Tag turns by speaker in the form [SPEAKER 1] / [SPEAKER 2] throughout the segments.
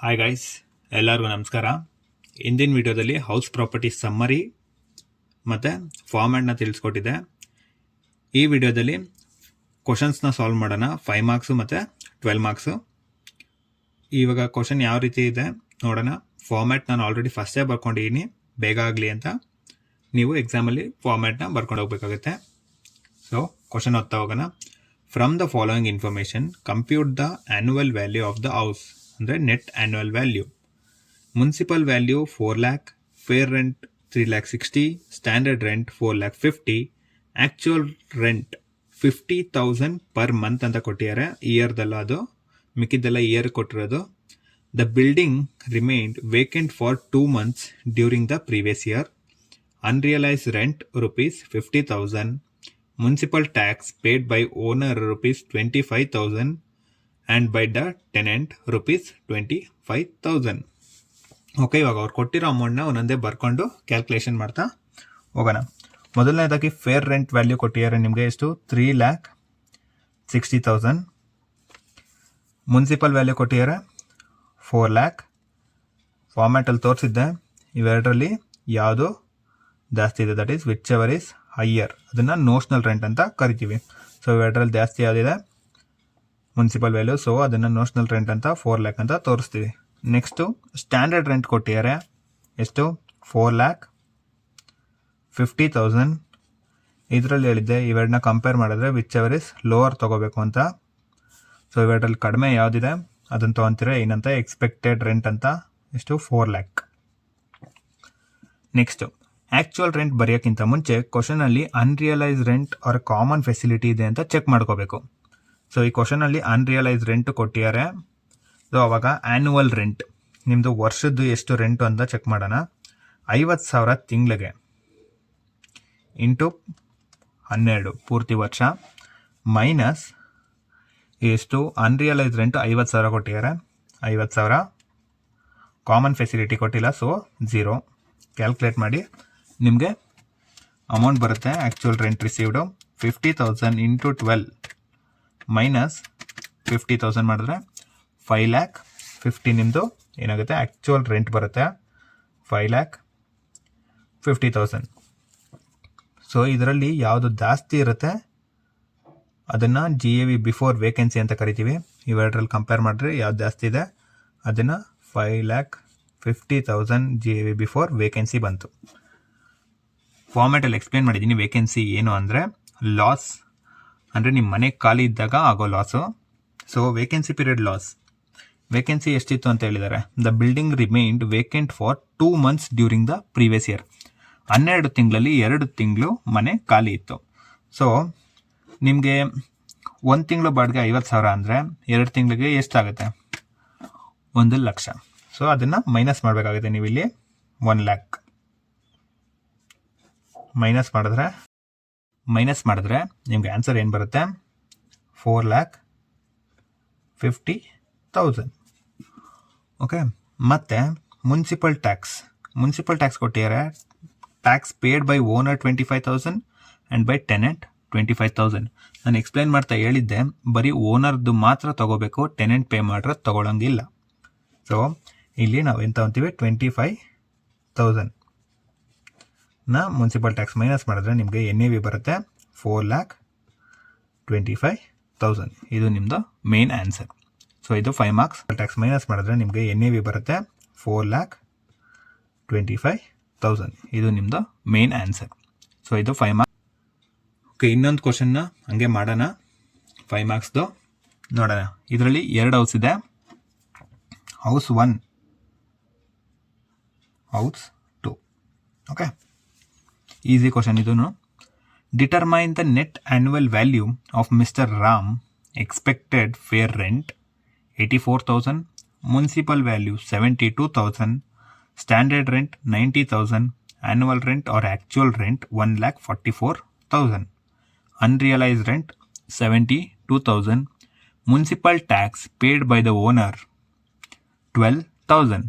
[SPEAKER 1] Hi guys, ಎಲ್ಲರಿಗೂ ನಮಸ್ಕಾರ. ಇಂದಿನ ವಿಡಿಯೋದಲ್ಲಿ ಹೌಸ್ ಪ್ರಾಪರ್ಟಿ ಸಮ್ಮರಿ ಮತ್ತು ಫಾರ್ಮ್ಯಾಟ್ನ ತಿಳಿಸ್ಕೊಟ್ಟಿದ್ದೆ. ಈ ವಿಡಿಯೋದಲ್ಲಿ ಕ್ವಶನ್ಸ್ನ ಸಾಲ್ವ್ ಮಾಡೋಣ. 5 ಮಾರ್ಕ್ಸು ಮತ್ತು 12 ಮಾರ್ಕ್ಸು. ಇವಾಗ ಕ್ವಶನ್ ಯಾವ ರೀತಿ ಇದೆ ನೋಡೋಣ. ಫಾರ್ಮ್ಯಾಟ್ ನಾನು ಆಲ್ರೆಡಿ ಫಸ್ಟೇ ಬರ್ಕೊಂಡಿದ್ದೀನಿ, ಬೇಗ ಆಗಲಿ ಅಂತ. ನೀವು ಎಕ್ಸಾಮಲ್ಲಿ ಫಾರ್ಮ್ಯಾಟ್ನ ಬರ್ಕೊಂಡು ಹೋಗ್ಬೇಕಾಗುತ್ತೆ. ಸೊ ಕ್ವಶನ್ ಓದ್ತಾ ಹೋಗೋಣ. From the following information compute the annual value of the house. ಅಂದರೆ net annual value. Municipal value 4 lakh, fair rent 3,60,000, standard rent 4,50,000, actual rent 50,000 per month ಅಂತ ಕೊಟ್ಟಿದ್ದಾರೆ. ಇಯರ್ದಲ್ಲ, ಅದು ಮಿಕ್ಕಿದ್ದೆಲ್ಲ ಇಯರ್ ಕೊಟ್ಟಿರೋದು. The building remained vacant for 2 months during the previous year. Unrealised rent rupees 50,000. Municipal tax paid by owner rupees 25,000 and by the tenant rupees 25,000. Okay, ಇವಾಗ ಅವ್ರು ಕೊಟ್ಟಿರೋ ಅಮೌಂಟ್ನ ಒಂದೊಂದೇ ಬರ್ಕೊಂಡು ಕ್ಯಾಲ್ಕುಲೇಷನ್ ಮಾಡ್ತಾ ಹೋಗೋಣ. ಮೊದಲನೇದಾಗಿ ಫೇರ್ ರೆಂಟ್ ವ್ಯಾಲ್ಯೂ ಕೊಟ್ಟಿದ್ದಾರೆ ನಿಮಗೆ. ಎಷ್ಟು? 3,60,000. ಮುನ್ಸಿಪಲ್ ವ್ಯಾಲ್ಯೂ ಕೊಟ್ಟಿದ್ದಾರೆ 4 lakh. ಫಾರ್ಮ್ಯಾಟಲ್ಲಿ ತೋರಿಸಿದ್ದೆ, ಇವೆರಡರಲ್ಲಿ ಯಾವುದು ಜಾಸ್ತಿ ಇದೆ, that is which ever is higher, ಅದನ್ನು ನೋಷನಲ್ ರೆಂಟ್ ಅಂತ ಕರಿತೀವಿ. ಸೊ ಇವೆರಡರಲ್ಲಿ ಜಾಸ್ತಿ ಯಾವುದಿದೆ? Municipal value. ಸೊ ಅದನ್ನು ನೋಷನಲ್ ರೆಂಟ್ ಅಂತ 4 lakh ಅಂತ ತೋರಿಸ್ತೀವಿ. ನೆಕ್ಸ್ಟು ಸ್ಟ್ಯಾಂಡರ್ಡ್ ರೆಂಟ್ ಕೊಟ್ಟಿದ್ದಾರೆ. ಎಷ್ಟು? 4,50,000. ಇದರಲ್ಲಿ ಹೇಳಿದ್ದೆ ಇವೆರಡನ್ನ ಕಂಪೇರ್ ಮಾಡಿದ್ರೆ ವಿಚ್ ಎವರ್ ಇಸ್ ಲೋವರ್ ತೊಗೋಬೇಕು ಅಂತ. ಸೊ ಇವೆರಡರಲ್ಲಿ ಕಡಿಮೆ ಯಾವುದಿದೆ ಅದನ್ನು ತೊಗೊತೀರ ಏನಂತ? ಎಕ್ಸ್ಪೆಕ್ಟೆಡ್ ರೆಂಟ್ ಅಂತ. ಎಷ್ಟು? 4 lakh. ನೆಕ್ಸ್ಟು ಆ್ಯಕ್ಚುಯಲ್ ರೆಂಟ್ ಬರೆಯೋಕ್ಕಿಂತ ಮುಂಚೆ ಕ್ವಶನಲ್ಲಿ unrealised rent or common facility ಇದೆ ಅಂತ ಚೆಕ್ ಮಾಡ್ಕೋಬೇಕು. ಸೊ ಈ ಕ್ವಶನಲ್ಲಿ ಅನ್ರಿಯಲೈಸ್ ರೆಂಟ್ ಕೊಟ್ಟಿದ್ದಾರೆ. ಸೊ ಅವಾಗ ಆ್ಯನ್ಯುವಲ್ ರೆಂಟ್ ನಿಮ್ಮದು ವರ್ಷದ್ದು ಎಷ್ಟು ರೆಂಟು ಅಂತ ಚೆಕ್ ಮಾಡೋಣ. 50,000 ತಿಂಗಳಿಗೆ ಇಂಟು 12 ಪೂರ್ತಿ ವರ್ಷ ಮೈನಸ್ ಎಷ್ಟು? ಅನ್ರಿಯಲೈಸ್ ರೆಂಟು 50,000 ಕೊಟ್ಟಿದ್ದಾರೆ. 50,000 ಕಾಮನ್ ಫೆಸಿಲಿಟಿ ಕೊಟ್ಟಿಲ್ಲ, ಸೊ 0. ಕ್ಯಾಲ್ಕುಲೇಟ್ ಮಾಡಿ, ನಿಮಗೆ ಅಮೌಂಟ್ ಬರುತ್ತೆ. Actual rent received 50,000 into 12 minus 50,000 ಮಾಡಿದ್ರೆ 5,50,000 ನಿಮ್ಮದು ಏನಾಗುತ್ತೆ? ಆ್ಯಕ್ಚುಯಲ್ ರೆಂಟ್ ಬರುತ್ತೆ 5,50,000. ಸೊ ಇದರಲ್ಲಿ ಯಾವುದು ಜಾಸ್ತಿ ಇರುತ್ತೆ ಅದನ್ನು GAV ಬಿಫೋರ್ ವೇಕೆನ್ಸಿ ಅಂತ ಕರಿತೀವಿ. ಇವೆರಡರಲ್ಲಿ ಕಂಪೇರ್ ಮಾಡಿದ್ರೆ ಯಾವ್ದು ಜಾಸ್ತಿ ಇದೆ ಅದನ್ನು 5,50,000 GAV ಬಿಫೋರ್ ವೇಕೆನ್ಸಿ ಬಂತು. ಫಾರ್ಮ್ಯಾಟಲ್ಲಿ ಎಕ್ಸ್ಪ್ಲೇನ್ ಮಾಡಿದ್ದೀನಿ. ವೇಕೆನ್ಸಿ ಏನು ಅಂದರೆ ಲಾಸ್, ಅಂದರೆ ನಿಮ್ಮ ಮನೆ ಖಾಲಿ ಇದ್ದಾಗ ಆಗೋ loss. So vacancy period loss. Vacancy ಎಷ್ಟಿತ್ತು ಅಂತ ಹೇಳಿದ್ದಾರೆ? The building remained vacant for 2 months during the previous year. 12 ತಿಂಗಳಲ್ಲಿ 2 ತಿಂಗಳು ಮನೆ ಖಾಲಿ ಇತ್ತು. ಸೊ ನಿಮಗೆ 1 ತಿಂಗಳು ಬಾಡಿಗೆ 50,000 ಅಂದರೆ 2 ತಿಂಗಳಿಗೆ ಎಷ್ಟಾಗುತ್ತೆ? 1 ಲಕ್ಷ. ಸೊ ಅದನ್ನು ಮೈನಸ್ ಮಾಡಬೇಕಾಗುತ್ತೆ ನೀವು ಇಲ್ಲಿ. 1 lakh ಮೈನಸ್ ಮಾಡಿದ್ರೆ ನಿಮ್ಗೆ ಆನ್ಸರ್ ಏನು ಬರುತ್ತೆ? 4,50,000. ಓಕೆ, ಮತ್ತು ಮುನ್ಸಿಪಲ್ ಟ್ಯಾಕ್ಸ್ ಕೊಟ್ಟಿದ್ದಾರೆ. Tax paid by owner 25,000 and by tenant 25,000. ನಾನು ಎಕ್ಸ್ಪ್ಲೈನ್ ಮಾಡ್ತಾ ಹೇಳಿದ್ದೆ, ಬರೀ ಓನರ್ದು ಮಾತ್ರ ತೊಗೋಬೇಕು, ಟೆನೆಂಟ್ ಪೇ ಮಾಡಿದ್ರೆ ತೊಗೊಳಂಗಿಲ್ಲ. ಸೊ ಇಲ್ಲಿ ನಾವು ಏನು ತೊಗೊತೀವಿ? 25,000 ನ ಮುನ್ಸಿಪಲ್ ಟ್ಯಾಕ್ಸ್ ಮೈನಸ್ ಮಾಡಿದ್ರೆ ನಿಮಗೆ NAV ಬರುತ್ತೆ 4,25,000. ಇದು ನಿಮ್ಮದು ಮೇನ್ ಆನ್ಸರ್. ಸೊ ಇದು 5 ಮಾರ್ಕ್ಸ್. ಟ್ಯಾಕ್ಸ್ ಮೈನಸ್ ಮಾಡಿದ್ರೆ ನಿಮಗೆ NAV ಬರುತ್ತೆ 4,25,000. ಇದು ನಿಮ್ಮದು ಮೇನ್ ಆನ್ಸರ್. ಸೊ ಇದು 5 ಮಾರ್ಕ್ಸ್. ಓಕೆ, ಇನ್ನೊಂದು ಕ್ವಶನ್ನ ಹಂಗೆ ಮಾಡೋಣ. 5 ಮಾರ್ಕ್ಸ್ದು ನೋಡೋಣ. ಇದರಲ್ಲಿ 2 ಹೌಸ್ ಇದೆ. House 1, house 2. Okay, easy question ಇದೂ. Determine the net annual value of mister Ram. Expected fair rent 84,000, municipal value 72,000, standard rent 90,000, annual rent or actual rent 1,44,000, unrealised rent 72,000, municipal tax paid by the owner 12,000.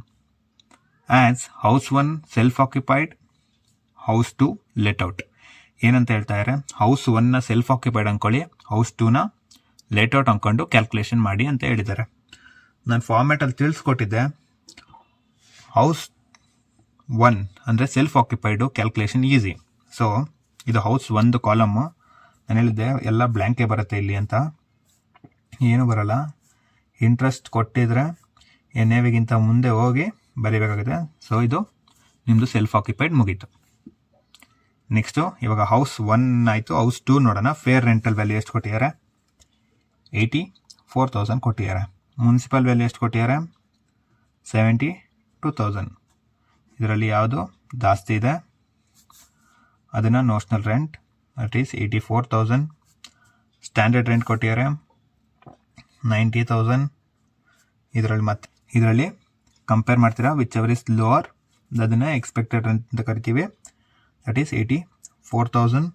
[SPEAKER 1] As house 1 self occupied, house 2 let out. ಏನಂತ ಹೇಳ್ತಾ ಇದ್ದಾರೆ? House 1ನ self occupied ಅಂದ್ಕೊಳ್ಳಿ, house 2ನ let out ಅಂದ್ಕೊಂಡು calculation ಮಾಡಿ ಅಂತ ಹೇಳಿದ್ದಾರೆ. ನಾನು ಫಾರ್ಮ್ಯಾಟಲ್ಲಿ ತಿಳಿಸ್ಕೊಟ್ಟಿದ್ದೆ, ಹೌಸ್ 1 ಅಂದರೆ ಸೆಲ್ಫ್ ಆಕ್ಯುಪೈಡು ಕ್ಯಾಲ್ಕುಲೇಷನ್ ಈಸಿ. ಸೊ ಇದು ಹೌಸ್ 1 ಕಾಲಮ್ಮು. ನಾನು ಹೇಳಿದ್ದೆ ಎಲ್ಲ ಬ್ಲ್ಯಾಂಕೇ ಬರುತ್ತೆ ಇಲ್ಲಿ ಅಂತ, ಏನು ಬರಲ್ಲ. ಇಂಟ್ರೆಸ್ಟ್ ಕೊಟ್ಟಿದ್ರೆ NAVಗಿಂತ ಮುಂದೆ ಹೋಗಿ ಬರೀಬೇಕಾಗುತ್ತೆ. ಸೊ ಇದು ನಿಮ್ಮದು ಸೆಲ್ಫ್ ಆಕ್ಯುಪೈಡ್ ಮುಗೀತು. ನೆಕ್ಸ್ಟು ಇವಾಗ ಹೌಸ್ 1 ಆಯಿತು. ಹೌಸ್ 2 ನೋಡೋಣ. ಫೇರ್ ರೆಂಟಲ್ ವ್ಯಾಲ್ಯೂ ಎಷ್ಟು ಕೊಟ್ಟಿದ್ದಾರೆ? 84,000 ಕೊಟ್ಟಿದ್ದಾರೆ. ಮುನ್ಸಿಪಲ್ ವ್ಯಾಲ್ಯೂ ಎಷ್ಟು ಕೊಟ್ಟಿದ್ದಾರೆ? 72,000. ಇದರಲ್ಲಿ ಯಾವುದು ಜಾಸ್ತಿ ಇದೆ ಅದನ್ನು notional rent, that is 84,000. Standard rent ಕೊಟ್ಟಿದ್ದಾರೆ 90,000. ಇದರಲ್ಲಿ ಕಂಪೇರ್ ಮಾಡ್ತೀರಾ, ವಿಚ್ ಎವರ್ ಇಸ್ ಲೋವರ್ ಅದನ್ನು ಎಕ್ಸ್ಪೆಕ್ಟೆಡ್ ರೆಂಟ್ ಅಂತ ಕರಿತೀವಿ, ದಟ್ ಈಸ್ 84,000.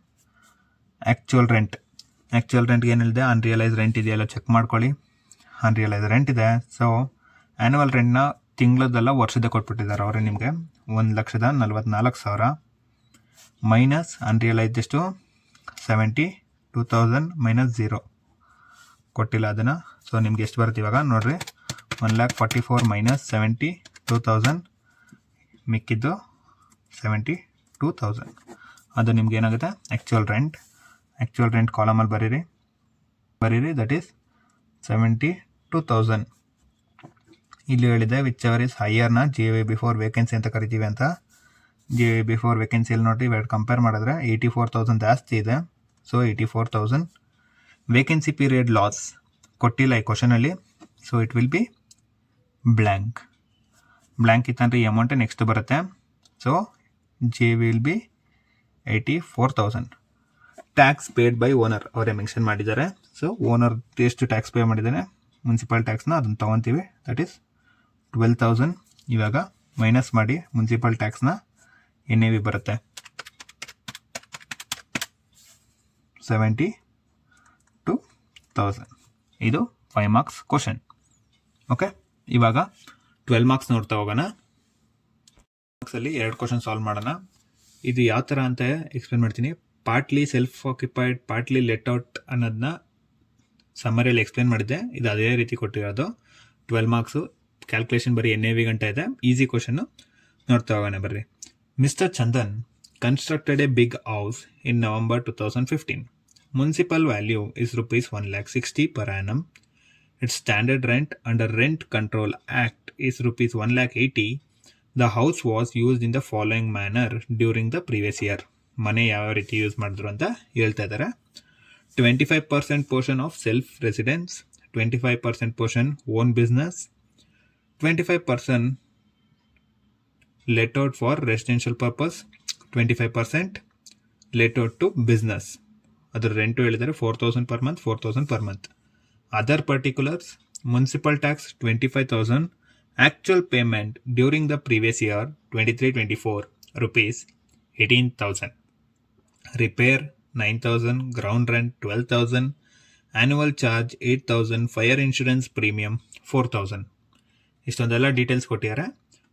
[SPEAKER 1] ಆ್ಯಕ್ಚುಯಲ್ ರೆಂಟ್ಗೆ ಏನಿದೆ, ಅನ್ರಿಯಲೈಸ್ ರೆಂಟ್ ಇದೆಯಲ್ಲ ಚೆಕ್ ಮಾಡ್ಕೊಳ್ಳಿ. ಅನ್ರಿಯಲೈಸ್ ರೆಂಟ್ ಇದೆ. ಸೊ ಆ್ಯನ್ಯುವಲ್ ರೆಂಟ್ನ ತಿಂಗಳದೆಲ್ಲ ವರ್ಷದ ಕೊಟ್ಬಿಟ್ಟಿದ್ದಾರೆ ಅವರೇ ನಿಮಗೆ. 1,44,000 ಮೈನಸ್ ಅನ್ರಿಯಲೈಸ್ ಎಷ್ಟು? 72,000 ಮೈನಸ್ 0 ಕೊಟ್ಟಿಲ್ಲ ಅದನ್ನು. ಸೊ ನಿಮ್ಗೆ ಎಷ್ಟು ಬರುತ್ತೆ ಇವಾಗ ನೋಡಿರಿ, 1,44,000 ಮೈನಸ್ 72,000, ಮಿಕ್ಕಿದ್ದು 72,000. ಅದು ನಿಮ್ಗೆ ಏನಾಗುತ್ತೆ? ಆ್ಯಕ್ಚುಯಲ್ ರೆಂಟ್ ಕಾಲಮಲ್ಲಿ ಬರೀರಿ ದಟ್ ಈಸ್ 72,000. ಇಲ್ಲಿ ಹೇಳಿದೆ ವಿಚ್ ಎವರ್ ಇಸ್ ಹೈಯರ್ನ GAV ಬಿಫೋರ್ ವೇಕೆನ್ಸಿ ಅಂತ ಕರಿತೀವಿ ಅಂತ. GAV ಬಿಫೋರ್ ವೇಕೆನ್ಸಿಯಲ್ಲಿ ನೋಡಿ ಇವೆರಡು ಕಂಪೇರ್ ಮಾಡಿದ್ರೆ 84,000 ಜಾಸ್ತಿ ಇದೆ. ಸೊ 84,000. ವೇಕೆನ್ಸಿ ಪೀರಿಯಡ್ ಲಾಸ್ ಕೊಟ್ಟಿಲ್ಲ ಈ ಕ್ವಶನಲ್ಲಿ. So it will be blank ಇತ್ತಂದ್ರೆ ಈ ಅಮೌಂಟೇ ನೆಕ್ಸ್ಟ್ ಬರುತ್ತೆ. So GAV will be 84,000. Tax paid by owner ಅವರೇ ಮೆನ್ಷನ್ ಮಾಡಿದ್ದಾರೆ. ಸೊ ಓನರ್ ಎಷ್ಟು ಟ್ಯಾಕ್ಸ್ ಪೇ ಮಾಡಿದ್ದಾನೆ, ಮುನ್ಸಿಪಲ್ ಟ್ಯಾಕ್ಸ್ನ ಅದನ್ನು ತೊಗೊತೀವಿ, ದಟ್ ಈಸ್ 12,000. ಇವಾಗ ಮೈನಸ್ ಮಾಡಿ ಮುನ್ಸಿಪಲ್ ಟ್ಯಾಕ್ಸ್ನ NAV ಬರುತ್ತೆ 72,000. ಇದು 5 ಮಾರ್ಕ್ಸ್ ಕ್ವಶನ್. ಓಕೆ, ಇವಾಗ 12 ಮಾರ್ಕ್ಸ್ ನೋಡ್ತಾ ಹೋಗೋಣ. ಮಾರ್ಕ್ಸಲ್ಲಿ 2 ಕ್ವಶನ್ ಸಾಲ್ವ್ ಮಾಡೋಣ. ಇದು ಯಾವ ಥರ ಅಂತ ಎಕ್ಸ್ಪ್ಲೇನ್ ಮಾಡ್ತೀನಿ. Partly self occupied, partly let out ಅನ್ನೋದನ್ನ ಸಮ್ಮರಿಯಲ್ಲಿ ಎಕ್ಸ್ಪ್ಲೇನ್ ಮಾಡಿದ್ದೆ. ಇದು ಅದೇ ರೀತಿ ಕೊಟ್ಟಿರೋದು. 12 ಮಾರ್ಕ್ಸು, ಕ್ಯಾಲ್ಕುಲೇಷನ್ ಬರೀ NAV ಗಂಟೆ ಇದೆ. ಈಸಿ ಕ್ವಶನ್ನು ನೋಡ್ತಾ ಹೋಗೋಣ ಬರ್ರಿ. Mister Chandan constructed a big house in November 2015. Municipal value is rupees 1,60,000 per annum. Its standard rent under Rent Control Act is rupees 1,80,000. The house was used in the following manner during the previous year. ಮನೆ ಯಾವ ರೀತಿ use ಮಾಡಿದ್ರು ಅಂತ ಹೇಳ್ತಾ ಇದ್ದಾರೆ. 25% portion of self residence, 25% portion own business, 25% let out for residential purpose, 25% let out to business. ಅದರ rent ಹೇಳಿದರೆ 4,000 per month, 4,000 per month. Other particulars, municipal tax 25,000, actual payment during the previous year 23-24 rupees 18,000, repair 9,000, ground rent 12,000, annual charge 8,000, fire insurance premium 4,000. ಇಷ್ಟೊಂದೆಲ್ಲ details ಕೊಟ್ಟಿದ್ದಾರೆ.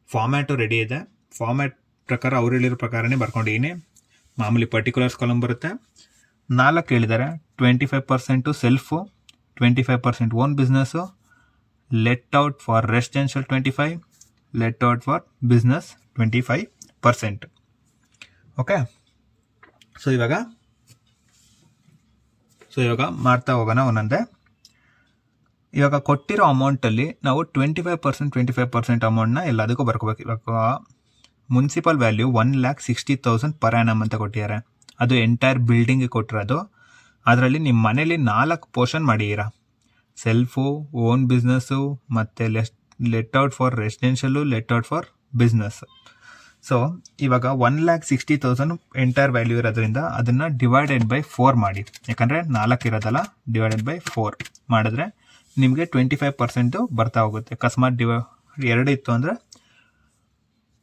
[SPEAKER 1] Format ready ಇದೆ. Format ಪ್ರಕಾರ ಅವ್ರು ಹೇಳಿರೋ ಪ್ರಕಾರನೇ ಬರ್ಕೊಂಡಿದ್ದೀನಿ. ಮಾಮೂಲಿ ಪರ್ಟಿಕ್ಯುಲರ್ಸ್ ಕಾಲಮ್ ಬರುತ್ತೆ. 4 ಹೇಳಿದ್ದಾರೆ. 25% self, 25% own business, let out for residential 25, let out for business 25%. Okay, so ಇವಾಗ ಮಾಡ್ತಾ ಹೋಗೋಣ ಒಂದೊಂದೇ. ಇವಾಗ ಕೊಟ್ಟಿರೋ ಅಮೌಂಟಲ್ಲಿ ನಾವು 25% ಅಮೌಂಟ್ನ ಎಲ್ಲದಕ್ಕೂ ಬರ್ಕೋಬೇಕು. ಇವಾಗ ಮುನ್ಸಿಪಲ್ ವ್ಯಾಲ್ಯೂ 1,60,000 per annum ಅಂತ ಕೊಟ್ಟಿದ್ದಾರೆ. ಅದು ಎಂಟೈರ್ ಬಿಲ್ಡಿಂಗ್ಗೆ ಕೊಟ್ಟಿರೋದು. ಅದರಲ್ಲಿ ನಿಮ್ಮ ಮನೇಲಿ 4 ಪೋರ್ಷನ್ ಮಾಡಿದ್ದೀರಾ. ಸೆಲ್ಫು, ಓನ್ ಬಿಸ್ನೆಸ್ಸು, ಮತ್ತು let out for residential, let out for business. So ಇವಾಗ 1,60,000 ಎಂಟೈರ್ ವ್ಯಾಲ್ಯೂ ಇರೋದ್ರಿಂದ ಅದನ್ನು ಡಿವೈಡೆಡ್ ಬೈ 4 ಮಾಡಿ. ಯಾಕಂದರೆ 4 ಇರೋದಲ್ಲ, ಡಿವೈಡೆಡ್ ಬೈ 4 ಮಾಡಿದ್ರೆ ನಿಮಗೆ 25% ಬರ್ತಾ ಹೋಗುತ್ತೆ. ಅಕಸ್ಮಾತ್ 2 ಇತ್ತು ಅಂದರೆ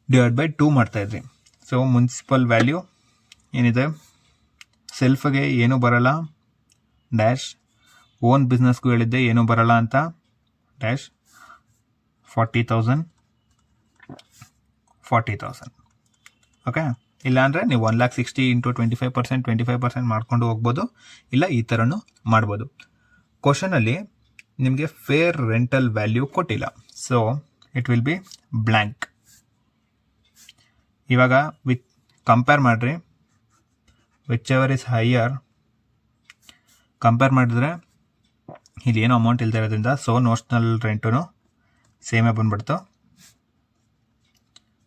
[SPEAKER 1] ಡಿವೈಡ್ ಬೈ 2 ಮಾಡ್ತಾಯಿದ್ರಿ. ಸೊ ಮುನ್ಸಿಪಲ್ ವ್ಯಾಲ್ಯೂ ಏನಿದೆ, ಸೆಲ್ಫ್ಗೆ ಏನೂ ಬರೋಲ್ಲ ಡ್ಯಾಶ್, ಓನ್ ಬಿಸ್ನೆಸ್ಗೂ ಹೇಳಿದ್ದೆ ಏನೂ ಬರೋಲ್ಲ ಅಂತ ಡ್ಯಾಶ್ 40,000. ಓಕೆ, ಇಲ್ಲಾಂದರೆ ನೀವು 1,60,000 ಇಂಟು 25% ಮಾಡ್ಕೊಂಡು ಹೋಗ್ಬೋದು. ಇಲ್ಲ ಈ ಥರನೂ ಮಾಡ್ಬೋದು. ಕ್ವಶನಲ್ಲಿ ನಿಮಗೆ ಫೇರ್ ರೆಂಟಲ್ ವ್ಯಾಲ್ಯೂ ಕೊಟ್ಟಿಲ್ಲ. So it will be blank. ಇವಾಗ ಕಂಪೇರ್ ಮಾಡಿರಿ, which ever is higher compare ಮಾಡಿದ್ರೆ ಇಲ್ಲಿ ಏನೋ ಅಮೌಂಟ್ ಇಲ್ದೇ ಇರೋದ್ರಿಂದ ಸೊ ನೋಷನಲ್ ರೆಂಟು ಸೇಮೇ ಬಂದ್ಬಿಡ್ತು.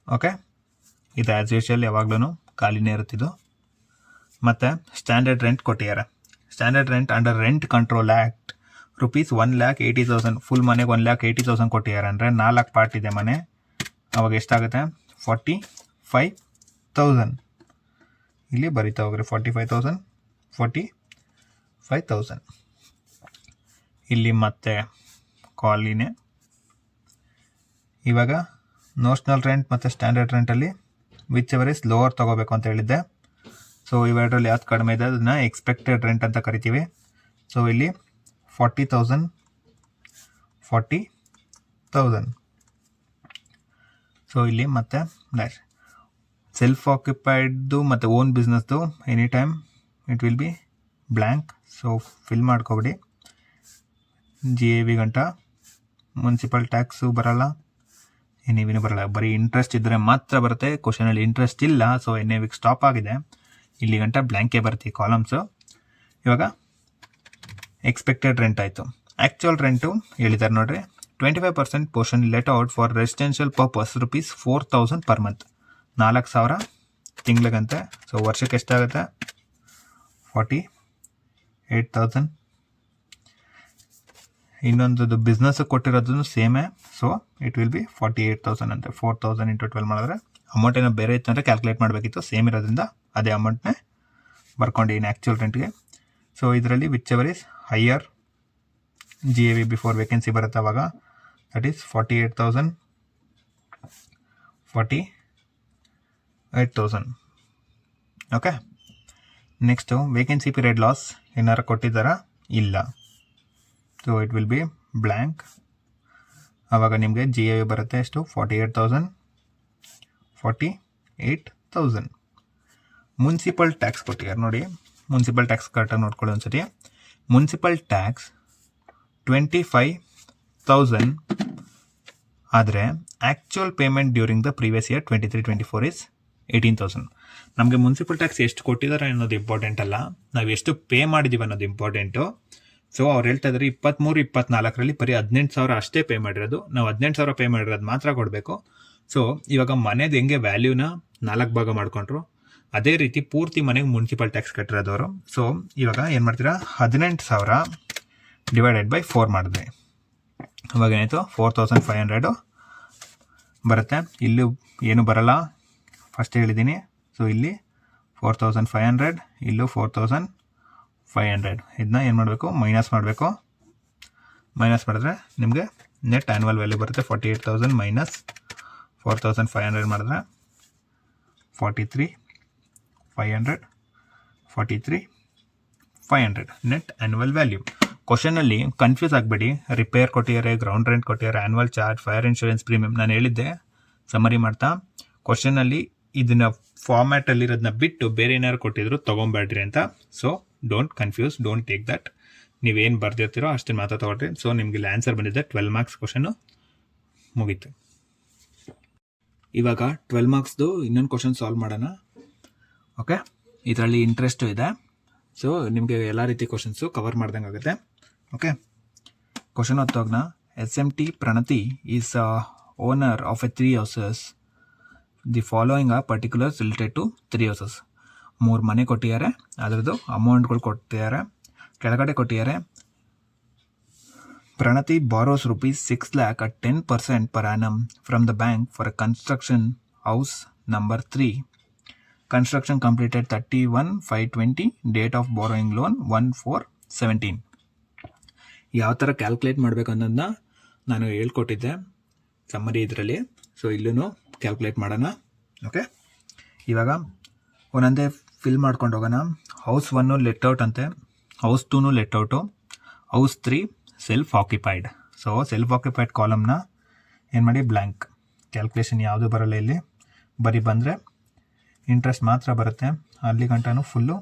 [SPEAKER 1] ಓಕೆ, ಇದು ಆ್ಯಸ್ ಯೂಶುವಲ್ ಯಾವಾಗ್ಲೂ ಖಾಲಿನೇ ಇರುತ್ತಿದ್ದು. ಮತ್ತು ಸ್ಟ್ಯಾಂಡರ್ಡ್ ರೆಂಟ್ ಕೊಟ್ಟಿದ್ದಾರೆ. Standard rent under rent control act rupees 1,80,000. Full ಮನೆಗೆ 1,80,000 ಕೊಟ್ಟಿದ್ದಾರೆ. ಅಂದರೆ 4 ಪಾರ್ಟ್ ಇದೆ ಮನೆ, ಅವಾಗ ಎಷ್ಟಾಗುತ್ತೆ? 45,000. ಇಲ್ಲಿ ಬರೀತಾ ಹೋಗ್ರಿ, 45,000. ಇಲ್ಲಿ ಮತ್ತೆ ಕಾಲಿನೇ. ಇವಾಗ ನೋಷನಲ್ ರೆಂಟ್ ಮತ್ತು ಸ್ಟ್ಯಾಂಡರ್ಡ್ ರೆಂಟಲ್ಲಿ ವಿಚ್ ಎವರ್ ಇಸ್ ಲೋವರ್ ತೊಗೋಬೇಕು ಅಂತ ಹೇಳಿದ್ದೆ. ಸೊ ಇವೆರಡರಲ್ಲಿ ಯಾವ್ದು ಕಡಿಮೆ ಇದೆ ಅದನ್ನು ಎಕ್ಸ್ಪೆಕ್ಟೆಡ್ ರೆಂಟ್ ಅಂತ ಕರಿತೀವಿ. ಸೊ ಇಲ್ಲಿ 40,000. ಸೊ ಇಲ್ಲಿ ಮತ್ತೆ ಸೆಲ್ಫ್ ಆಕ್ಯುಪೈಡ್ದು ಮತ್ತು ಓನ್ ಬಿಸ್ನೆಸ್ದು any time it will be blank. So fill ಮಾಡ್ಕೊಬಿಡಿ. GAV ಗಂಟ ಮುನ್ಸಿಪಲ್ ಟ್ಯಾಕ್ಸು ಬರಲ್ಲ, NAVನೂ ಬರಲ್ಲ. ಬರೀ ಇಂಟ್ರೆಸ್ಟ್ ಇದ್ದರೆ ಮಾತ್ರ ಬರುತ್ತೆ. ಕ್ವಶನಲ್ಲಿ ಇಂಟ್ರೆಸ್ಟ್ ಇಲ್ಲ, ಸೊ NAVಗೆ ಸ್ಟಾಪ್ ಆಗಿದೆ. ಇಲ್ಲಿ ಗಂಟ ಬ್ಲ್ಯಾಂಕೇ ಬರುತ್ತೆ ಕಾಲಮ್ಸು. ಇವಾಗ ಎಕ್ಸ್ಪೆಕ್ಟೆಡ್ ರೆಂಟ್ ಆಯಿತು. ಆ್ಯಕ್ಚುಯಲ್ ರೆಂಟು ಹೇಳಿದ್ದಾರೆ ನೋಡ್ರಿ, 25% portion let out for residential purpose rupees 4,000 per month. 4,000 ತಿಂಗ್ಳಿಗಂತೆ. ಸೊ ವರ್ಷಕ್ಕೆ ಎಷ್ಟಾಗುತ್ತೆ? 48,000. ಇನ್ನೊಂದು ಬಿಸ್ನೆಸ್ ಕೊಟ್ಟಿರೋದು ಸೇಮೇ. ಸೊ ಇಟ್ ವಿಲ್ ಬಿ 48,000 ಅಂತೆ. 4,000 × 12 ಮಾಡಿದ್ರೆ ಅಮೌಂಟ್ ಏನೋ ಬೇರೆ ಇತ್ತು ಅಂದರೆ ಕ್ಯಾಲ್ಕುಲೇಟ್ ಮಾಡಬೇಕಿತ್ತು. ಸೇಮ್ ಇರೋದ್ರಿಂದ ಅದೇ ಅಮೌಂಟ್ನೇ ಬರ್ಕೊಂಡಿದ್ದೀನಿ ಆ್ಯಕ್ಚುಯಲ್ ರೆಂಟ್ಗೆ. ಸೊ ಇದರಲ್ಲಿ which ever is higher GAV before vacancy ಬರುತ್ತೆ ಅವಾಗ that is 48,000. Okay, next vacancy period loss ಏನಾರು ಕೊಟ್ಟಿದ್ದಾರಾ? ಇಲ್ಲ. So it will be blank. ಆವಾಗ ನಿಮಗೆ GAV ಬರುತ್ತೆ ಎಷ್ಟು? 48,000. ಮುನ್ಸಿಪಲ್ ಟ್ಯಾಕ್ಸ್ ಕೊಟ್ಟಿದ್ದಾರೆ ನೋಡಿ. ಮುನ್ಸಿಪಲ್ ಟ್ಯಾಕ್ಸ್ ಕರೆಕ್ಟಾಗಿ ನೋಡ್ಕೊಳ್ಳಿ ಒಂದ್ಸತಿ. ಮುನ್ಸಿಪಲ್ ಟ್ಯಾಕ್ಸ್ 25,000 ಆದರೆ actual payment during the previous year 23-24 is 18,000. ನಮಗೆ ಮುನ್ಸಿಪಲ್ ಟ್ಯಾಕ್ಸ್ ಎಷ್ಟು ಕೊಟ್ಟಿದ್ದಾರೆ ಅನ್ನೋದು ಇಂಪಾರ್ಟೆಂಟ್ ಅಲ್ಲ, ನಾವು ಎಷ್ಟು ಪೇ ಮಾಡಿದ್ದೀವಿ ಅನ್ನೋದು ಇಂಪಾರ್ಟೆಂಟು. ಸೊ ಅವ್ರು ಹೇಳ್ತಾ ಇದ್ದಾರೆ 23-24ರಲ್ಲಿ ಬರೀ 18,000 ಅಷ್ಟೇ ಪೇ ಮಾಡಿರೋದು. ನಾವು 18,000 ಪೇ ಮಾಡಿರೋದು ಮಾತ್ರ ಕೊಡಬೇಕು. ಸೊ ಇವಾಗ ಮನೆದು ಹೆಂಗೆ ವ್ಯಾಲ್ಯೂನ 4 ಭಾಗ ಮಾಡ್ಕೊಂಡ್ರು, ಅದೇ ರೀತಿ ಪೂರ್ತಿ ಮನೆಗೆ ಮುನ್ಸಿಪಲ್ ಟ್ಯಾಕ್ಸ್ ಕಟ್ಟಿರೋದವರು. ಸೊ ಇವಾಗ ಏನು ಮಾಡ್ತೀರಾ? 18,000 ಡಿವೈಡೆಡ್ ಬೈ 4 ಮಾಡಿದ್ವಿ. ಅವಾಗ ಏನಾಯಿತು? 4,500 ಬರುತ್ತೆ. ಇಲ್ಲೂ ಏನು ಬರಲ್ಲ, ಫಸ್ಟ್ ಹೇಳಿದ್ದೀನಿ. ಸೊ ಇಲ್ಲಿ 4,500, ಇಲ್ಲೂ 4,500. ಇದನ್ನ ಏನು ಮಾಡಬೇಕು? ಮೈನಸ್ ಮಾಡಬೇಕು. ಮೈನಸ್ ಮಾಡಿದ್ರೆ ನಿಮಗೆ ನೆಟ್ ಆ್ಯನ್ಯುವಲ್ ವ್ಯಾಲ್ಯೂ ಬರುತ್ತೆ. 48,000 ಮೈನಸ್ 4,500 ಮಾಡಿದ್ರೆ 43,500 ನೆಟ್ ಆ್ಯನ್ಯುವಲ್ ವ್ಯಾಲ್ಯೂ. ಕ್ವಶನಲ್ಲಿ ಕನ್ಫ್ಯೂಸ್ ಆಗಬೇಡಿ. ರಿಪೇರ್ ಕೊಟ್ಟಿದ್ದಾರೆ, ಗ್ರೌಂಡ್ ರೆಂಟ್ ಕೊಟ್ಟಿದ್ದಾರೆ, annual charge, fire insurance premium. ನಾನು ಹೇಳಿದ್ದೆ ಸಮರಿ ಮಾಡ್ತಾ. ಕ್ವಶನಲ್ಲಿ ಇದನ್ನು ಫಾರ್ಮ್ಯಾಟಲ್ಲಿರೋದನ್ನ ಬಿಟ್ಟು ಬೇರೆ ಏನಾದ್ರು ಕೊಟ್ಟಿದ್ರು ತೊಗೊಬೇಡ್ರಿ ಅಂತ. So don't confuse, don't take that. ನೀವೇನು ಬರ್ದಿರ್ತೀರೋ ಅಷ್ಟನ್ನು ಮಾತ್ರ ತೊಗೊಳ್ರಿ. ಸೊ ನಿಮಗೆ ಇಲ್ಲಿ ಆನ್ಸರ್ ಬಂದಿದೆ 12 ಮಾರ್ಕ್ಸ್ ಕ್ವಶನ್ನು ಮುಗೀತು. ಇವಾಗ 12 ಮಾರ್ಕ್ಸ್ದು ಇನ್ನೊಂದು ಕ್ವಶನ್ ಸಾಲ್ವ್ ಮಾಡೋಣ. ಓಕೆ, ಇದರಲ್ಲಿ ಇಂಟ್ರೆಸ್ಟು ಇದೆ. ಸೊ ನಿಮಗೆ ಎಲ್ಲ ರೀತಿ ಕ್ವಶನ್ಸು ಕವರ್ ಮಾಡ್ದಂಗೆ ಆಗುತ್ತೆ. ಓಕೆ, ಕ್ವಶನ್ ಹೊತ್ತೋಗ್ನ. SMT Pranati is owner of 3 houses. The following are particulars related to 3 houses. 3 ಮನೆ ಕೊಟ್ಟಿದ್ದಾರೆ, ಅದರದ್ದು ಅಮೌಂಟ್ಗಳು ಕೊಟ್ಟಿದ್ದಾರೆ. ಕೆಳಗಡೆ ಕೊಟ್ಟಿದ್ದಾರೆ, ಪ್ರಣತಿ ಬಾರೋಸ್ rupees 6 lakh at 10% per annum from the bank for a construction house number 3. Construction completed 31/5/20. Date of borrowing loan 1/4/17. ಯಾವ ಥರ calculate ಮಾಡಬೇಕು ಅನ್ನೋದನ್ನ ನಾನು ಹೇಳ್ಕೊಟ್ಟಿದ್ದೆ ಸಮ್ಮರಿ ಇದರಲ್ಲಿ. ಸೊ ಇಲ್ಲೂ ಕ್ಯಾಲ್ಕುಲೇಟ್ ಮಾಡೋಣ. ಓಕೆ, ಇವಾಗ ಒಂದೊಂದೇ ಫಿಲ್ ಮಾಡ್ಕೊಂಡು ಹೋಗೋಣ. ಹೌಸ್ 1 ಲೆಟ್ಔಟ್ ಅಂತೆ, house 2 let out, house 3 self occupied. So self occupied ಕಾಲಮ್ನ ಏನು ಮಾಡಿ ಬ್ಲ್ಯಾಂಕ್. ಕ್ಯಾಲ್ಕುಲೇಷನ್ ಯಾವುದು ಬರಲ್ಲ ಇಲ್ಲಿ. ಬರೀ ಬಂದರೆ ಇಂಟ್ರೆಸ್ಟ್ ಮಾತ್ರ ಬರುತ್ತೆ. ಅಲ್ಲಿ ಗಂಟನೂ ಫುಲ್ಲು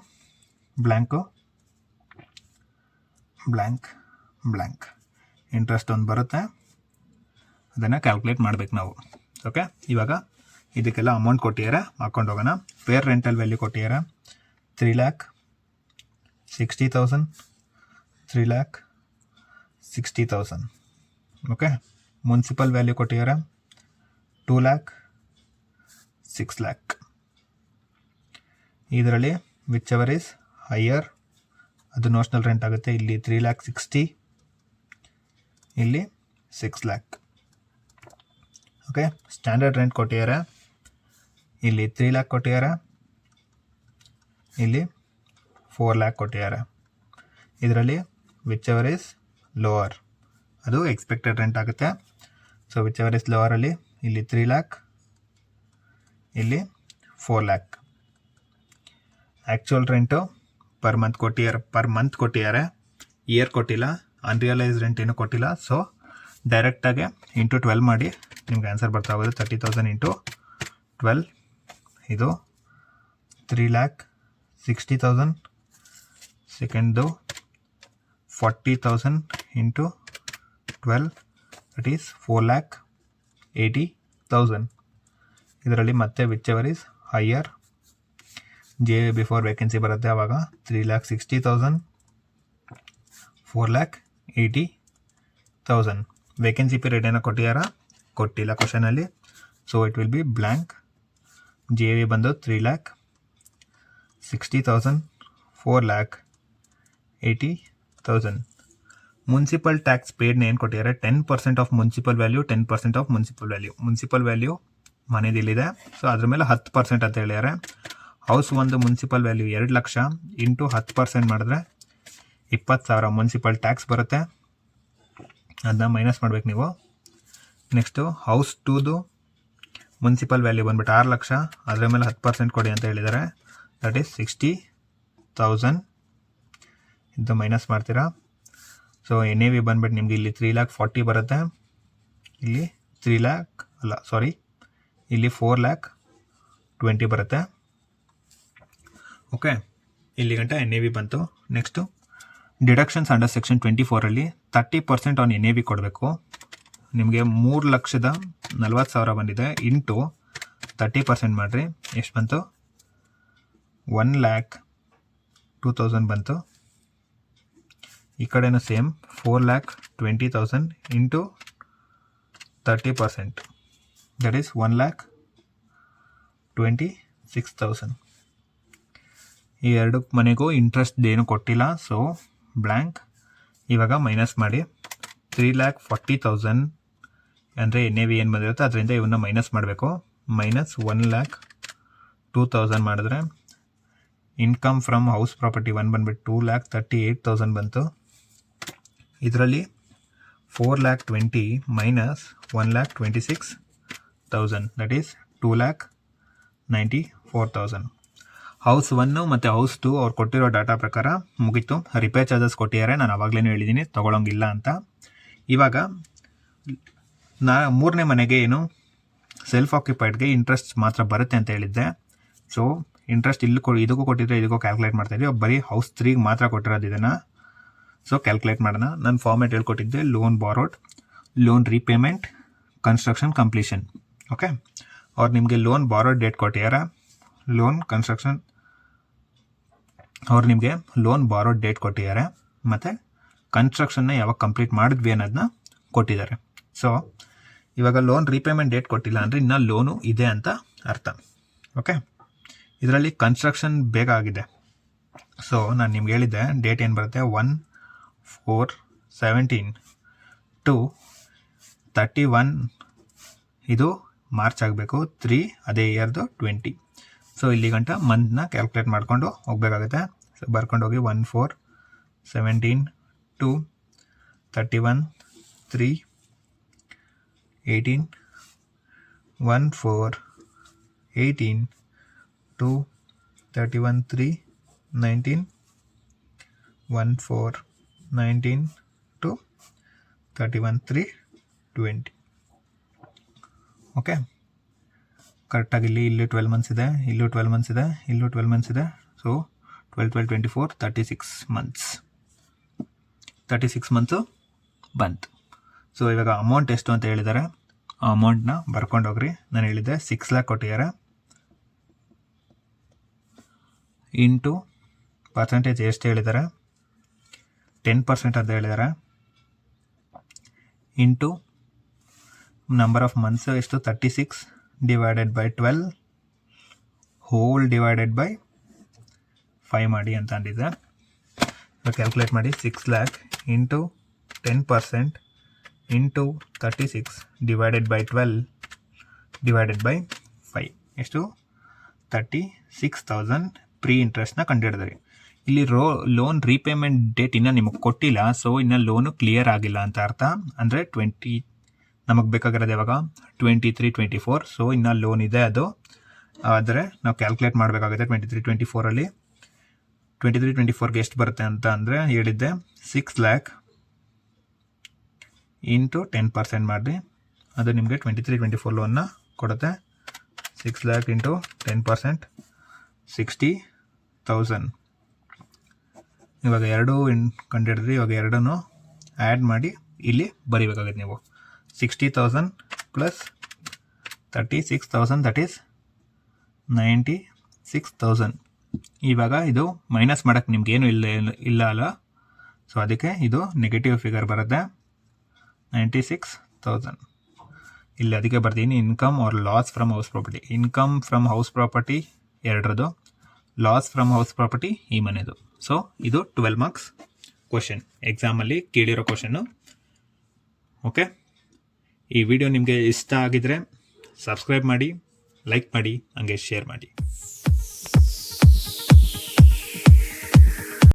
[SPEAKER 1] ಬ್ಲ್ಯಾಂಕು, ಬ್ಲ್ಯಾಂಕ್. ಇಂಟ್ರೆಸ್ಟ್ ಒಂದು ಬರುತ್ತೆ, ಅದನ್ನು ಕ್ಯಾಲ್ಕುಲೇಟ್ ಮಾಡಬೇಕು ನಾವು. ಓಕೆ, ಇವಾಗ ಇದಕ್ಕೆಲ್ಲ ಅಮೌಂಟ್ ಕೊಟ್ಟಿದ್ದಾರೆ, ಹಾಕೊಂಡು ಹೋಗೋಣ. ಫೇರ್ ರೆಂಟಲ್ ವ್ಯಾಲ್ಯೂ ಕೊಟ್ಟಿದ್ದಾರೆ 3,60,000, 3,60,000. ಓಕೆ. ಮುನ್ಸಿಪಲ್ ವ್ಯಾಲ್ಯೂ ಕೊಟ್ಟಿದ್ದಾರೆ 2,06,00,000. ಇದರಲ್ಲಿ ವಿಚ್ ಎವರ್ ಈಸ್ ಹೈಯರ್ ಅದು ನೋಷನಲ್ ರೆಂಟ್ ಆಗುತ್ತೆ. ಇಲ್ಲಿ 3,60,000, ಇಲ್ಲಿ 6,00,000. ಓಕೆ. ಸ್ಟ್ಯಾಂಡರ್ಡ್ ರೆಂಟ್ ಕೊಟ್ಟಿದ್ದಾರೆ, ಇಲ್ಲಿ 3,00,000 ಕೊಟ್ಟಿದ್ದಾರೆ, ಇಲ್ಲಿ 4,00,000 ಕೊಟ್ಟಿದ್ದಾರೆ. ಇದರಲ್ಲಿ ವಿಚ್ ಎವರ್ ಈಸ್ ಲೋವರ್ ಅದು ಎಕ್ಸ್ಪೆಕ್ಟೆಡ್ ರೆಂಟ್ ಆಗುತ್ತೆ. ಸೊ ವಿಚ್ ಎವರ್ ಈಸ್ ಲೋವರಲ್ಲಿ ಇಲ್ಲಿ 3,00,000, ಇಲ್ಲಿ 4,00,000. ಆ್ಯಕ್ಚುಯಲ್ ರೆಂಟು ಪರ್ ಮಂತ್ ಕೊಟ್ಟಿದ್ದಾರೆ, ಇಯರ್ ಕೊಟ್ಟಿಲ್ಲ, ಅನ್ರಿಯಲೈಸ್ ರೆಂಟ್ ಏನೂ ಕೊಟ್ಟಿಲ್ಲ. ಸೊ ಡೈರೆಕ್ಟಾಗಿ ಇಂಟು 12 ಮಾಡಿ ನಿಮ್ಗೆ ಆನ್ಸರ್ ಬರ್ತಾ ಹೋಗೋದು 30,000 ಇಂಟು 12. ಇದು 3,60,000. ಸೆಕೆಂಡ್ದು 40,000 ಇಂಟು 12, ದಟ್ ಈಸ್ 4,80,000. ಇದರಲ್ಲಿ ಮತ್ತೆ whichever is higher G before vacancy ಬರುತ್ತೆ, ಆವಾಗ 3,60,000, 4,80,000. ವೇಕೆನ್ಸಿ ಪೀರಿಯಡ್ ಏನೋ ಕೊಟ್ಟಿಲ್ಲ ಕ್ವಶನಲ್ಲಿ. So it will be blank. G V ಬಂದು 3,60,000, 4,80,000. ಮುನ್ಸಿಪಲ್ ಟ್ಯಾಕ್ಸ್ ಪೇಡ್ನ ಏನು ಕೊಟ್ಟಿದ್ದಾರೆ 10% of municipal value, 10% of municipal value. Municipal value ಮನೆದಿಲ್ಲಿದೆ, ಸೊ ಅದ್ರ ಮೇಲೆ 10% ಅಂತ ಹೇಳಿದ್ದಾರೆ. ಹೌಸ್ ಒಂದು ಮುನ್ಸಿಪಲ್ ವ್ಯಾಲ್ಯೂ 2,00,000 ಇಂಟು 10% ಮಾಡಿದ್ರೆ 20,000 ಮುನ್ಸಿಪಲ್ ಟ್ಯಾಕ್ಸ್ ಬರುತ್ತೆ. ಅದನ್ನ ಮೈನಸ್ ಮಾಡ್ಬೇಕು ನೀವು. ನೆಕ್ಸ್ಟು ಹೌಸ್ 2ದು ಮುನ್ಸಿಪಲ್ ವ್ಯಾಲ್ಯೂ ಬಂದ್ಬಿಟ್ಟು 6,00,000, ಅದರ ಮೇಲೆ 10% ಕೊಡಿ ಅಂತ ಹೇಳಿದ್ದಾರೆ. That is 60,000. ಇದು ಮೈನಸ್ ಮಾಡ್ತೀರಾ. ಸೊ ಎನ್ ಎ ವಿ ಬಂದ್ಬಿಟ್ಟು ನಿಮ್ಗೆ ಇಲ್ಲಿ 3,40,000 ಬರುತ್ತೆ, ಇಲ್ಲಿ 3,00,000 ಇಲ್ಲಿ 4,20,000 ಬರುತ್ತೆ. ಓಕೆ, ಇಲ್ಲಿ ಗಂಟ ಎನ್ ಎ ವಿ ಬಂತು. Next deductions under section 24 30% on N A V ಕೊಡಬೇಕು. ನಿಮಗೆ 3,40,000 ಬಂದಿದೆ, ಇಂಟು 30% ಮಾಡಿರಿ, ಎಷ್ಟು ಬಂತು? 1,02,000 ಬಂತು. ಈ ಕಡೆನೂ ಸೇಮ್ 4,20,000 ಇಂಟು 30%, ದಟ್ ಈಸ್ 1,26,000. ಈ ಎರಡು ಮನೆಗೂ ಇಂಟ್ರೆಸ್ಟ್ ಏನು ಕೊಟ್ಟಿಲ್ಲ, ಸೊ ಬ್ಲ್ಯಾಂಕ್. ಇವಾಗ ಮೈನಸ್ ಮಾಡಿ 3,40,000 ಅಂದರೆ ಎನ್ ಎ ವಿ ಏನು ಬಂದಿರುತ್ತೆ ಅದರಿಂದ ಇವನ್ನ ಮೈನಸ್ ಮಾಡಬೇಕು. ಮೈನಸ್ 1,02,000 ಮಾಡಿದ್ರೆ ಇನ್ಕಮ್ ಫ್ರಮ್ ಹೌಸ್ ಪ್ರಾಪರ್ಟಿ 1 ಬಂದ್ಬಿಟ್ಟು 2,38,000 ಬಂತು. ಇದರಲ್ಲಿ 4,20,000 ಮೈನಸ್ 1,26,000, ದಟ್ ಈಸ್ 2,94,000. ಹೌಸ್ 1 ಮತ್ತು ಹೌಸ್ 2 ಅವ್ರು ಕೊಟ್ಟಿರೋ ಡಾಟಾ ಪ್ರಕಾರ ಮುಗೀತು. ರಿಪೇರ್ ಚಾರ್ಜಸ್ ಕೊಟ್ಟಿದ್ದಾರೆ, ನಾನು ಆವಾಗಲೇ ಹೇಳಿದ್ದೀನಿ ತೊಗೊಳಂಗಿಲ್ಲ ಅಂತ. ಇವಾಗ ಮೂರನೇ ಮನೆಗೆ ಏನು ಸೆಲ್ಫ್ ಆಕ್ಯುಪೈಡ್ಗೆ ಇಂಟ್ರೆಸ್ಟ್ ಮಾತ್ರ ಬರುತ್ತೆ ಅಂತ ಹೇಳಿದ್ದೆ. ಸೊ ಇಂಟ್ರೆಸ್ಟ್ ಇಲ್ಲಿ ಇದಕ್ಕೂ ಕೊಟ್ಟಿದ್ರೆ ಇದಕ್ಕೂ ಕ್ಯಾಲ್ಕುಲೇಟ್ ಮಾಡ್ತಾಯಿದ್ವಿ, ಬರೀ ಹೌಸ್ 3ಗೆ ಮಾತ್ರ ಕೊಟ್ಟಿರೋದು ಇದನ್ನು. ಸೊ ಕ್ಯಾಲ್ಕುಲೇಟ್ ಮಾಡೋಣ. ನಾನು ಫಾರ್ಮೇಟ್ ಹೇಳ್ಕೊಟ್ಟಿದ್ದೆ, loan borrowed, loan repayment, construction completion. Okay, ಅವ್ರು ನಿಮಗೆ ಲೋನ್ ಬಾರೋಡ್ ಡೇಟ್ ಕೊಟ್ಟಿದ್ದಾರೆ, ಲೋನ್ ಕನ್ಸ್ಟ್ರಕ್ಷನ್ ಅವ್ರು ನಿಮಗೆ ಲೋನ್ ಬಾರೋಡ್ ಡೇಟ್ ಕೊಟ್ಟಿದ್ದಾರೆ, ಮತ್ತು ಕನ್ಸ್ಟ್ರಕ್ಷನ್ನ ಯಾವಾಗ ಕಂಪ್ಲೀಟ್ ಮಾಡಿದ್ವಿ ಅನ್ನೋದನ್ನ ಕೊಟ್ಟಿದ್ದಾರೆ. ಸೊ ಇವಾಗ ಲೋನ್ ರೀಪೇಮೆಂಟ್ ಡೇಟ್ ಕೊಟ್ಟಿಲ್ಲ ಅಂದರೆ ಇನ್ನೂ ಲೋನು ಇದೆ ಅಂತ ಅರ್ಥ. ಓಕೆ, ಇದರಲ್ಲಿ ಕನ್ಸ್ಟ್ರಕ್ಷನ್ ಬೇಗ ಆಗಿದೆ. ಸೊ ನಾನು ನಿಮ್ಗೆ ಹೇಳಿದ್ದೆ ಡೇಟ್ ಏನು ಬರುತ್ತೆ 1/4/17 ಟು 31, ಇದು ಮಾರ್ಚ್ ಆಗಬೇಕು, 3 ಅದೇ ಇಯರ್ದು 20. ಸೊ ಇಲ್ಲಿ ಗಂಟ ಮಂತ್ನ ಕ್ಯಾಲ್ಕುಲೇಟ್ ಮಾಡ್ಕೊಂಡು ಹೋಗಬೇಕಾಗುತ್ತೆ. ಸೊ ಬರ್ಕೊಂಡು ಹೋಗಿ 1/4/17 ಟು 31/3/18, 1/4/18 ಟು 31/3/19, 1/4/19 ಟು 31/3/20. ಓಕೆ, ಕರೆಕ್ಟಾಗಿ ಇಲ್ಲೂ 12 ಮಂತ್ಸ್ ಇದೆ, ಇಲ್ಲೂ 12 ಮಂತ್ಸ್ ಇದೆ, ಇಲ್ಲೂ 12 ಮಂತ್ಸ್ ಇದೆ. ಸೊ 12, 12, 24, 36 ಮಂತ್ಸ್, 36 ಮಂತ್ಸು ಬಂತು. ಸೊ ಇವಾಗ ಅಮೌಂಟ್ ಎಷ್ಟು ಅಂತ ಹೇಳಿದ್ದಾರೆ ಅಮೌಂಟ್ನ ಬರ್ಕೊಂಡೋಗ್ರಿ. ನಾನು ಹೇಳಿದ್ದೆ 6 ಲ್ಯಾಕ್ ಕೊಟ್ಟಿದ್ದಾರೆ, ಇಂಟು ಪರ್ಸೆಂಟೇಜ್ ಎಷ್ಟು ಹೇಳಿದ್ದಾರೆ, 10% ಅಂತ ಹೇಳಿದ್ದಾರೆ, ಇಂಟು ನಂಬರ್ ಆಫ್ ಮಂತ್ಸ್ ಎಷ್ಟು 36 divided by 12 whole divided by 5 ಮಾಡಿ ಅಂತ ಅಂದಿದ್ದೆ. ಕ್ಯಾಲ್ಕುಲೇಟ್ ಮಾಡಿ. 6 lac into 10% into 36 divided by 12 divided by 5 ಎಷ್ಟು 36,000 ಪ್ರೀ ಇಂಟ್ರೆಸ್ಟ್ನ ಕಂಡುಹಿಡಿದ್ರಿ. ಇಲ್ಲಿ ಲೋನ್ ರೀಪೇಮೆಂಟ್ ಡೇಟ್ ಇನ್ನೂ ನಿಮಗೆ ಕೊಟ್ಟಿಲ್ಲ, ಸೊ ಇನ್ನು ಲೋನು ಕ್ಲಿಯರ್ ಆಗಿಲ್ಲ ಅಂತ ಅರ್ಥ. ಅಂದರೆ ನಮಗೆ ಬೇಕಾಗಿರೋದು ಯಾವಾಗ 23-24, ಸೊ ಇನ್ನು ಲೋನ್ ಇದೆ ಅದು. ಆದರೆ ನಾವು ಕ್ಯಾಲ್ಕುಲೇಟ್ ಮಾಡಬೇಕಾಗುತ್ತೆ 23-24ಅಲ್ಲಿ 23-24ಗೆ ಎಷ್ಟು ಬರುತ್ತೆ ಅಂತ ಅಂದರೆ ಹೇಳಿದ್ದೆ 6 ಲ್ಯಾಕ್ ಇಂಟು 10% ಮಾಡಿರಿ, ಅದು ನಿಮಗೆ 23-24 ಲೋನ್ನ ಕೊಡುತ್ತೆ. 6 ಲ್ಯಾಕ್ ಇಂಟು 10% 60,000. ಇವಾಗ ಎರಡು ಕಂಡುಹಿಡಿದ್ರಿ. ಇವಾಗ ಎರಡನ್ನೂ ಆ್ಯಡ್ ಮಾಡಿ ಇಲ್ಲಿ ಬರೀಬೇಕಾಗುತ್ತೆ ನೀವು. 60,000 ಪ್ಲಸ್ 36,000 ದಟ್ ಈಸ್ 96,000. ಇವಾಗ ಇದು ಮೈನಸ್ ಮಾಡೋಕ್ಕೆ ನಿಮ್ಗೇನು ಇಲ್ಲ ಅಲ್ಲ, ಸೊ ಅದಕ್ಕೆ ಇದು ನೆಗೆಟಿವ್ ಫಿಗರ್ ಬರುತ್ತೆ 96,000. ಇಲ್ಲಿ ಅದಕ್ಕೆ ಬರ್ತೀನಿ income or loss from house property. Income from house property ಎರಡರದು, ಲಾಸ್ ಫ್ರಮ್ ಹೌಸ್ ಪ್ರಾಪರ್ಟಿ ಈ ಮನೆದು. ಸೊ ಇದು 12 ಮಾರ್ಕ್ಸ್ ಕ್ವಶನ್, ಎಕ್ಸಾಮಲ್ಲಿ ಕೇಳಿರೋ ಕ್ವಶನ್ನು. ಓಕೆ, ಈ ವಿಡಿಯೋ ನಿಮಗೆ ಇಷ್ಟ ಆಗಿದರೆ ಸಬ್ಸ್ಕ್ರೈಬ್ ಮಾಡಿ, ಲೈಕ್ ಮಾಡಿ, ಹಂಗೆ ಶೇರ್ ಮಾಡಿ.